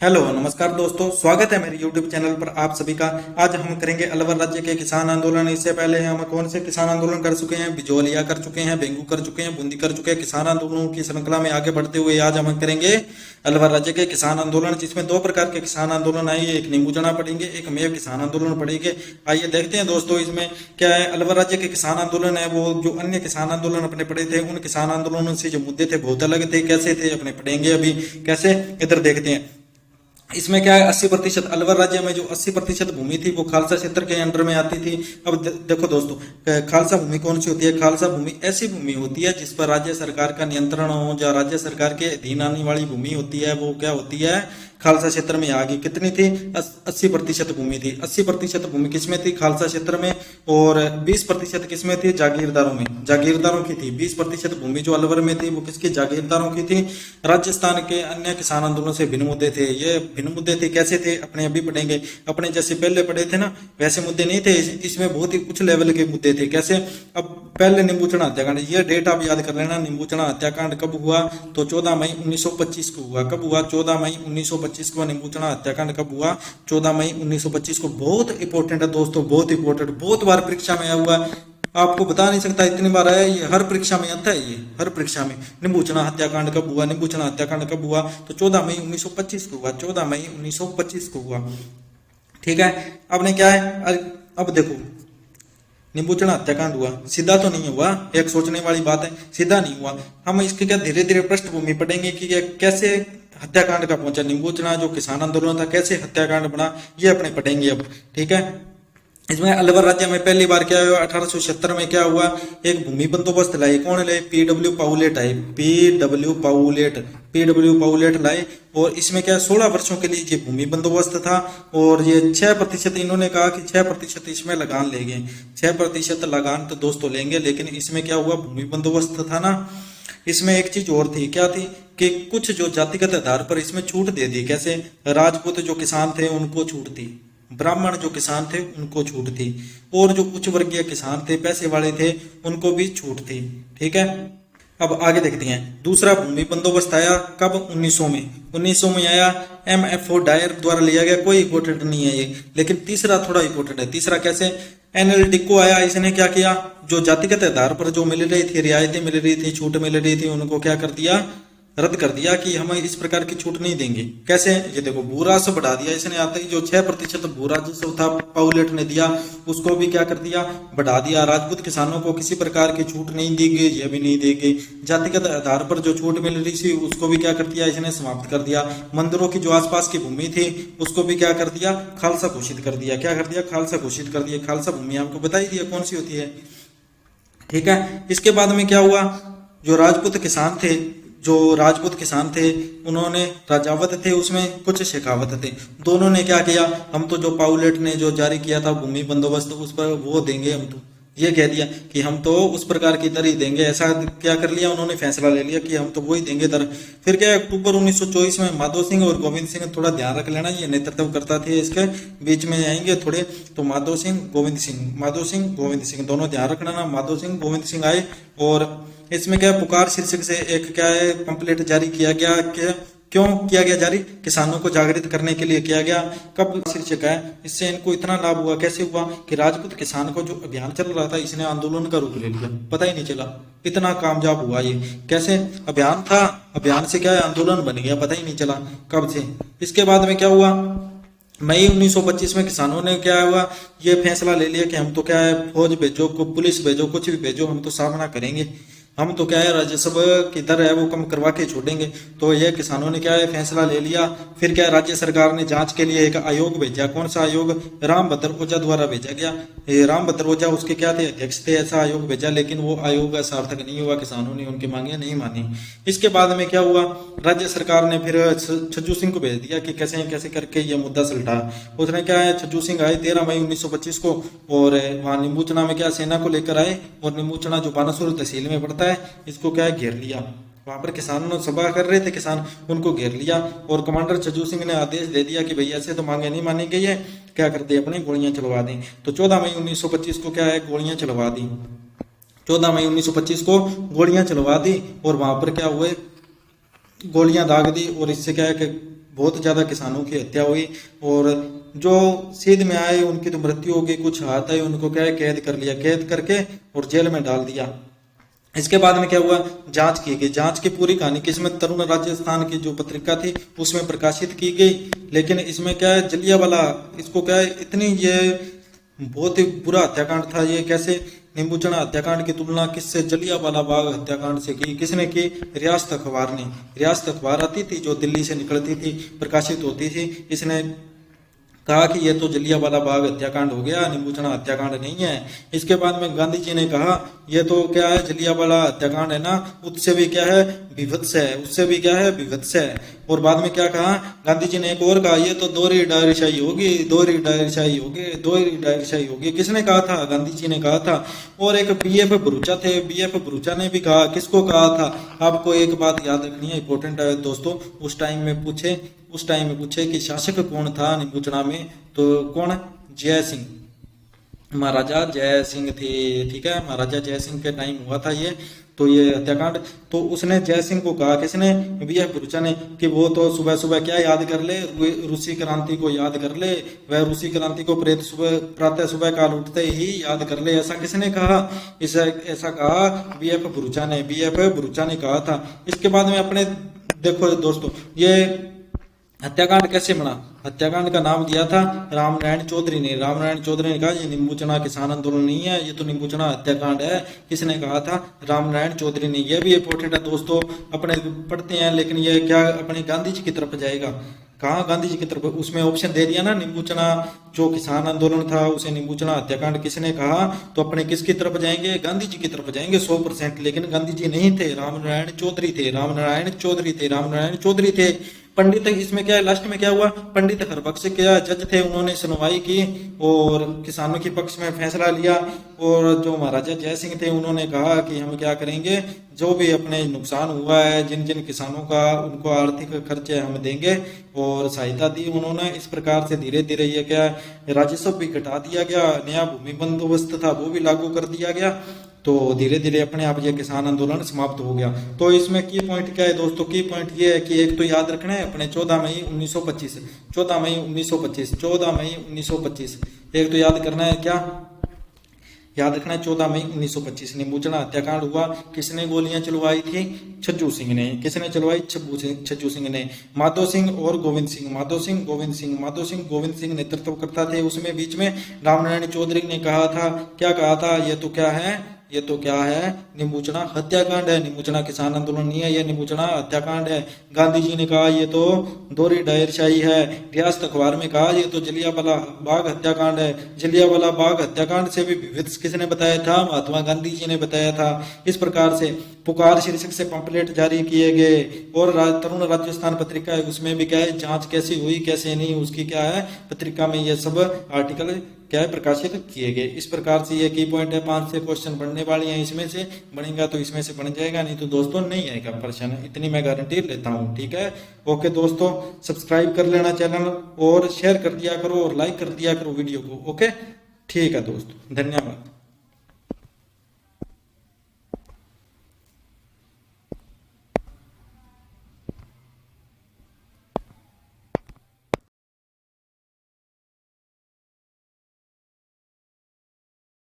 Hello नमस्कार दोस्तों, स्वागत है मेरे YouTube चैनल पर आप सभी का। आज हम करेंगे अलवर राज्य के किसान आंदोलन। इससे पहले हम कौन से किसान आंदोलन कर चुके हैं? बिजोलिया कर चुके हैं, बेंगू कर चुके हैं, बूंदी कर चुके हैं। किसान आंदोलनों की श्रृंखला में आगे बढ़ते हुए आज हम करेंगे अलवर राज्य के किसान आंदोलन, जिसमें दो प्रकार के किसान आंदोलन आएंगे। एक नींबू चना पढ़ेंगे, एक मेव किसान आंदोलन पढ़ेंगे। आइए देखते हैं दोस्तों इसमें क्या है। अलवर राज्य के किसान आंदोलन है वो जो अन्य किसान आंदोलन अपने पढ़े थे, उन किसान आंदोलनों से जो मुद्दे थे बहुत अलग थे। कैसे थे अपने पढ़ेंगे अभी, कैसे इधर देखते हैं। इसमें क्या है, 80% अलवर राज्य में जो 80% भूमि थी वो खालसा क्षेत्र के अंडर में आती थी। अब देखो दोस्तों, खालसा भूमि कौन सी होती है? खालसा भूमि ऐसी भूमि होती है जिस पर राज्य सरकार का नियंत्रण हो, या राज्य सरकार के अधीन आने वाली भूमि होती है, वो क्या होती है? खालसा क्षेत्र में आ गई। कितनी थी? 80% भूमि थी। 80% भूमि किसमें थी? खालसा क्षेत्र में। और 20% किसमें थी? जागीरदारों में, जागीरदारों की थी। 20% भूमि जो अलवर में थी वो किसकी? जागीरदारों की थी। राजस्थान के अन्य किसान आंदोलनों से भिन्न मुद्दे थे। ये भिन्न मुद्दे थे, कैसे थे अपने अभी पढ़ेंगे। अपने जैसे पहले पढ़े थे ना वैसे मुद्दे नहीं थे, इसमें बहुत ही उच्च लेवल के मुद्दे थे। कैसे? अब पहले नींबू चना हत्याकांड, ये डेट आप याद कर लेना। नींबू चना हत्याकांड कब हुआ? तो 14 मई 1925 को हुआ। कब हुआ? 14 मई 1925 को नींबू चना हत्याकांड कब हुआ? 14 मई 1925 को। बहुत इंपॉर्टेंट है दोस्तों, बहुत इंपॉर्टेंट, बहुत बार परीक्षा में आया हुआ है। आपको बता नहीं सकता, इतनी बार आया ये, हर परीक्षा में आता है ये, हर परीक्षा में। नींबू चना हत्याकांड कब हुआ? नींबू चना हत्याकांड कब हुआ? तो 14 मई 1925 को हुआ। 14 मई 1925 को हुआ। ठीक है। अब ने क्या है, अब देखो, नींबू चना हत्याकांड हुआ, सीधा तो नहीं हुआ। एक सोचने वाली बात है, सीधा नहीं हुआ। हम इसके क्या धीरे धीरे पृष्ठभूमि पढ़ेंगे कि कैसे हत्याकांड का पहुंचा। नींबू चना जो किसान आंदोलन था कैसे हत्याकांड बना, ये अपने पढ़ेंगे अब। ठीक है। इसमें अलवर राज्य में पहली बार क्या हुआ? 1876 में क्या हुआ? एक भूमि बंदोबस्त लाई। कौन लाए? पीडब्ल्यू पाउलेट आए। पीडब्ल्यू पाउलेट, पीडब्ल्यू पाउलेट लाए। और इसमें क्या 16 वर्षों के लिए ये भूमि बंदोबस्त था। और ये 6%, इन्होंने कहा कि 6% इसमें लगान लेंगे। 6% लगान तो दोस्तों लेंगे, लेकिन इसमें क्या हुआ? भूमि बंदोबस्त था ना, इसमें एक चीज और थी। क्या थी? कि कुछ जो जातिगत आधार पर इसमें छूट दे दी। कैसे? राजपूत जो किसान थे उनको छूट थी, ब्राह्मण जो किसान थे उनको छूट थी, और जो उच्च वर्गीय किसान थे, पैसे वाले थे, उनको भी छूट थी। ठीक है। अब आगे देखते हैं। दूसरा भूमि बंदोबस्त आया कब? 1900 में। 1900 में आया, MFO डायर द्वारा लिया गया। कोई इंपोर्टेंट नहीं है ये, लेकिन तीसरा थोड़ा इंपोर्टेंट है। तीसरा कैसे? NLDICO आया। इसने क्या किया? जो जातिगत आधार पर जो मिल रही थी, रियायतें मिल रही थी, छूट मिल रही थी, उनको क्या कर दिया? रद्द कर दिया कि हम इस प्रकार की छूट नहीं देंगे। कैसे? ये देखो, भू राजस्व बढ़ा दिया इसने। आते ही जो 6% भू राजस्व था पाउलेट ने दिया, उसको भी क्या कर दिया? बढ़ा दिया। राजपूत किसानों को किसी प्रकार की छूट नहीं दी गई, ये भी नहीं दी गई। जातिगत आधार पर जो छूट मिल रही थी उसको भी क्या कर दिया? इसने समाप्त कर दिया। मंदिरों की जो आसपास की भूमि थी उसको भी क्या कर दिया? खालसा घोषित कर दिया। क्या कर दिया? खालसा घोषित कर दिया। खालसा भूमि आपको बता ही दिया कौन सी होती है। ठीक है। इसके बाद में क्या हुआ? जो राजपूत किसान थे, जो राजपूत किसान थे, उन्होंने राजावत थे, उसमें कुछ शेखावत थे। दोनों ने क्या किया? हम तो जो पाउलेट ने जो जारी किया था भूमि बंदोबस्त, उस पर वो देंगे हम तो। ये कह दिया कि हम तो उस प्रकार की दर ही देंगे। ऐसा क्या कर लिया उन्होंने? फैसला ले लिया कि हम तो वही देंगे दर। फिर क्या है, अक्टूबर 1924 में माधो सिंह और गोविंद सिंह, थोड़ा ध्यान रख लेना, ये नेतृत्व करता थे, इसके बीच में आएंगे थोड़े। तो माधो सिंह गोविंद सिंह, माधो सिंह गोविंद सिंह, दोनों ध्यान रखना ना। माधो सिंह गोविंद सिंह आए, और इसमें क्या पुकार शीर्षक से एक क्या है पंपलेट जारी किया गया। क्यों किया गया जारी? किसानों को जागृत करने के लिए किया गया। कब शीर्षक है? इससे इनको इतना लाभ हुआ। कैसे हुआ? कि राजपूत किसान को जो अभियान चल रहा था, इसने आंदोलन का रूप ले लिया, पता ही नहीं चला। इतना कामयाब हुआ ये। कैसे? अभियान था, अभियान से क्या है आंदोलन बन गया, पता ही नहीं चला कब से। इसके बाद में क्या हुआ? मई 1925 में किसानों ने क्या हुआ? ये फैसला ले लिया कि हम तो क्या है, फौज भेजो, पुलिस भेजो, कुछ भी भेजो, हम तो सामना करेंगे। हम तो क्या है राजस्व की दर है वो कम करवा के छोड़ेंगे। तो ये किसानों ने क्या है फैसला ले लिया। फिर क्या राज्य सरकार ने जांच के लिए एक आयोग भेजा। कौन सा आयोग? रामभद्र ओझा द्वारा भेजा गया। ये रामभद्र ओझा उसके क्या थे? अध्यक्ष थे। ऐसा आयोग भेजा, लेकिन वो आयोग सार्थक नहीं हुआ। किसानों ने उनकी मांगे नहीं मानी। इसके बाद में क्या हुआ? राज्य सरकार ने फिर छज्जू सिंह को भेज दिया कि कैसे कैसे करके ये मुद्दा सुलझा। उसने क्या है, छज्जू सिंह आए 13 मई 1925 को, और वहां नींबूचना में क्या सेना को लेकर आए, और नींबूचना जो बानासुर तहसील में पड़ता है, इसको क्या है घेर लिया। वहां पर किसानों सभा कर रहे थे किसान, उनको घेर लिया। और कमांडर छज्जू सिंह ने आदेश दे दिया कि भैया ऐसे तो मांगे नहीं मानी गई है, क्या कर दे अपनी गोलियां चलवा दी। तो 14 मई 1925 को क्या है गोलियां चलवा दी। 14 मई 1925 को गोलियां चलवा दी, और वहां पर क्या हुए गोलियां दाग दी। और इससे क्या है कि बहुत ज़्यादा किसानों की हत्या हुई और जो सीध में आए उनकी तो मृत्यु हो गई, कुछ हाथ आए उनको क्या है कैद कर लिया, कैद करके और जेल में डाल दिया। इसके बाद में क्या हुआ, जांच की गई, जांच की पूरी कहानी किस्मत तरुण राजस्थान की जो पत्रिका थी उसमें प्रकाशित की गई। लेकिन इसमें क्या है जलियांवाला, इसको क्या है इतनी ये बहुत ही बुरा हत्याकांड था ये, कैसे नींबूचना हत्याकांड की तुलना किससे, जलियांवाला बाग हत्याकांड से की। किसने की, रियासत अखबार ने। रियासत अखबार आती थी जो दिल्ली से निकलती थी, प्रकाशित होती थी, इसने कहा कि ये तो जलियांवाला बाग हत्याकांड हो गया, नींबूचना हत्याकांड नहीं है। इसके बाद में गांधी जी ने कहा ये तो क्या है जलियांवाला हत्याकांड है ना, उससे भी क्या है विभत्स है, उससे भी क्या है विभत्स है। और बाद में क्या कहा गांधी जी ने, एक और कहा ये तो दोहरी डायरशाही होगी, दोहरी डायरशाही होगी, दोहरी डायरशाही होगी। किसने कहा था, गांधी जी ने कहा था। और एक बीएफ भरूचा थे, बीएफ भरूचा ने भी कहा, किसको कहा था, आपको एक बात याद रखनी है, इंपॉर्टेंट है दोस्तों, उस टाइम में पूछे कि शासक कौन था नींबूचना में, तो कौन, जय सिंह, महाराजा जय सिंह थे, ठीक है, महाराजा जय सिंह के टाइम हुआ था ये, तो ये हत्याकांड। तो उसने जय सिंह को कहा, किसने, बीएफ भरूचा ने, कि वो तो सुबह सुबह क्या याद कर ले, रूसी क्रांति को याद कर ले, वह रूसी क्रांति को प्रेत सुबह प्रातः सुबह काल उठते ही याद कर ले। ऐसा किसने कहा, ऐसा कहा बीएफ भरूचा ने, बीएफ भरूचा ने कहा था। इसके बाद में अपने देखो दोस्तों ये हत्याकांड कैसे बना, हत्याकांड का नाम दिया था रामनारायण चौधरी ने। रामनारायण चौधरी ने कहा ये नींबूचना किसान आंदोलन नहीं है, ये तो नींबूचना हत्याकांड है। किसने कहा था, रामनारायण चौधरी ने। यह भी इंपॉर्टेंट है दोस्तों, अपने पढ़ते हैं लेकिन ये क्या अपने गांधी जी की तरफ जाएगा, कहा गांधी जी की तरफ, उसमें ऑप्शन दे दिया ना, नींबूचना जो किसान आंदोलन था उसे नींबूचना हत्याकांड किसने कहा, तो अपने किसकी तरफ जाएंगे, गांधी जी की तरफ जाएंगे 100%। लेकिन गांधी जी नहीं थे, रामनारायण चौधरी थे, रामनारायण चौधरी थे, रामनारायण चौधरी थे। पंडित, इसमें क्या है लास्ट में क्या हुआ, पंडित हरबख्श क्या जज थे, उन्होंने सुनवाई की और किसानों के पक्ष में फैसला लिया। और जो महाराजा जय सिंह थे उन्होंने कहा कि हम क्या करेंगे, जो भी अपने नुकसान हुआ है जिन जिन किसानों का, उनको आर्थिक खर्चे हम देंगे और सहायता दी उन्होंने। इस प्रकार से धीरे धीरे ये क्या राजस्व भी घटा दिया गया, नया भूमि बंदोबस्त था वो भी लागू कर दिया गया। तो धीरे धीरे अपने आप ये किसान आंदोलन समाप्त हो गया। तो इसमें की पॉइंट क्या है दोस्तों, की पॉइंट ये है कि एक तो याद रखना है अपने 14 मई 1925, 14 मई 1925, 14 मई 1925, एक तो याद करना है, क्या याद रखना है, 14 मई 1925 नींबूचना हत्याकांड हुआ। किसने गोलियां चलवाई थी, छज्जू सिंह ने। किसने चलवाई, छज्जू सिंह ने। माधो सिंह और गोविंद सिंह, माधो सिंह गोविंद सिंह, माधो सिंह गोविंद सिंह नेतृत्व करता थे उसमें। बीच में रामनारायण चौधरी ने कहा था, क्या कहा था, ये तो क्या है, ये तो क्या है, नींबूचना हत्याकांड है, नींबूचना किसान आंदोलन नहीं है, ये नींबूचना हत्याकांड है। गांधी जी ने कहा ये तो दोहरी डायरशाही है। रियासत अखबार में कहा ये तो जलियांवाला बाग हत्याकांड है। जलियांवाला बाग हत्याकांड से भी विविध किसने बताया था, महात्मा गांधी जी ने बताया था। इस प्रकार से पुकार शीर्षक से पंपलेट जारी किए गए और तरुण राजस्थान पत्रिका है उसमें भी क्या है, जांच कैसी हुई कैसे नहीं, उसकी क्या है पत्रिका में ये सब आर्टिकल क्या है प्रकाशित किए गए। इस प्रकार से ये की पॉइंट है, 5 से क्वेश्चन बनने वाले हैं, इसमें से बनेगा तो इसमें से बन जाएगा, नहीं तो दोस्तों नहीं आएगा प्रश्न, इतनी मैं गारंटी लेता हूँ, ठीक है। ओके दोस्तों, सब्सक्राइब कर लेना चैनल और शेयर कर दिया करो और लाइक कर दिया करो वीडियो को, ओके ठीक है दोस्तों, धन्यवाद।